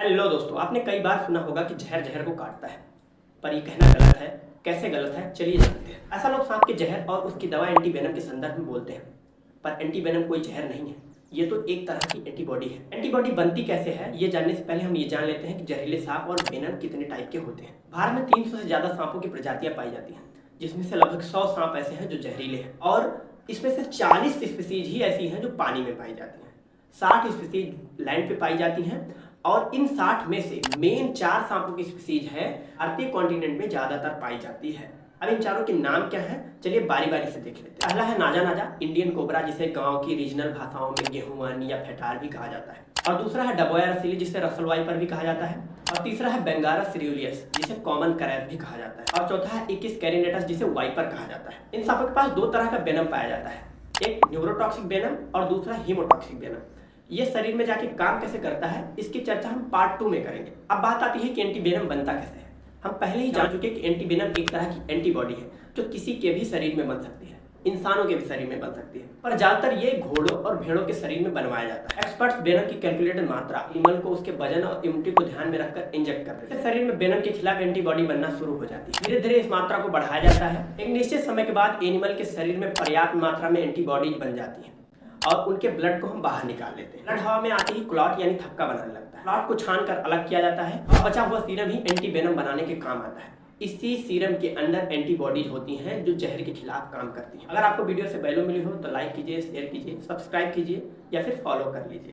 Hello दोस्तों, आपने कई बार सुना होगा कि जहर जहर को काटता है, पर ये कहना गलत है। कैसे गलत है, चलिए जानते हैं। ऐसा लोग सांप के जहर और उसकी दवा एंटीवेनम के संदर्भ में बोलते हैं, पर एंटीवेनम कोई जहर नहीं है। ये तो एक तरह की एंटीबॉडी है। एंटीबॉडी बनती कैसे है, ये जानने से पहले हम ये जान लेते हैं कि जहरीले सांप और वेनम कितने टाइप के होते हैं। भारत में 300 से ज्यादा सांपों की प्रजातियां पाई जाती हैं, जिसमें से लगभग 100 सांप ऐसे हैं जो जहरीले हैं, और इसमें से 40 स्पीसीज ही ऐसी हैं जो पानी में पाई जाती हैं। 60 स्पीसीज लैंड पे पाई जाती हैं, और इन 60 में से मेन 4 सांपों की स्पीसीज है भारतीय कॉन्टिनेंट में ज्यादातर पाई जाती है। अब इन चारों के नाम क्या है, चलिए बारी बारी से देख लेते हैं। पहला है नाजा नाजा, इंडियन कोबरा, जिसे गांव की रीजनल भाषाओं में गेहूंवन या फेटार भी कहा जाता है। और दूसरा है डबोया रसीली, जिसे रसल वाइपर भी कहा जाता है। और तीसरा है बेंगारस सिरुलियस, जिसे कॉमन करैत भी कहा जाता है। और चौथा है इकिस कैरिनेटस, जिसे वाइपर कहा जाता है। इन सांपों के पास 2 तरह का वेनम पाया जाता है, एक न्यूरोटॉक्सिक वेनम और दूसरा हीमोटॉक्सिक वेनम। ये शरीर में जाके काम कैसे करता है, इसकी चर्चा हम पार्ट 2 में करेंगे। अब बात आती है कि एंटीवेनम बनता कैसे है। हम पहले ही जान चुके कि एंटीवेनम एक तरह की एंटीबॉडी है जो किसी के भी शरीर में बन सकती है, इंसानों के भी शरीर में बन सकती है, पर ज्यादातर ये घोड़ों और भेड़ों के शरीर में बनवाया जाता है। एक्सपर्ट्स वेनम की कैलकुलेटेड मात्रा एनिमल को उसके वजन और इम्यूनिटी को ध्यान में रखकर इंजेक्ट करते हैं। शरीर में वेनम के खिलाफ एंटीबॉडी बनना शुरू हो जाती है। धीरे धीरे इस मात्रा को बढ़ाया जाता है। एक निश्चित समय के बाद एनिमल के शरीर में पर्याप्त मात्रा में एंटीबॉडीज बन जाती है और उनके ब्लड को हम बाहर निकाल लेते हैं। ब्लड हवा में आते ही क्लॉट यानी थक्का बनाने लगता है। क्लॉट को छान कर अलग किया जाता है और बचा हुआ सीरम ही एंटीवेनम बनाने के काम आता है। इसी सीरम के अंदर एंटीबॉडीज होती हैं जो जहर के खिलाफ काम करती हैं। अगर आपको वीडियो से वैल्यू मिली हो तो लाइक कीजिए, शेयर कीजिए, सब्सक्राइब कीजिए या फिर फॉलो कर लीजिए।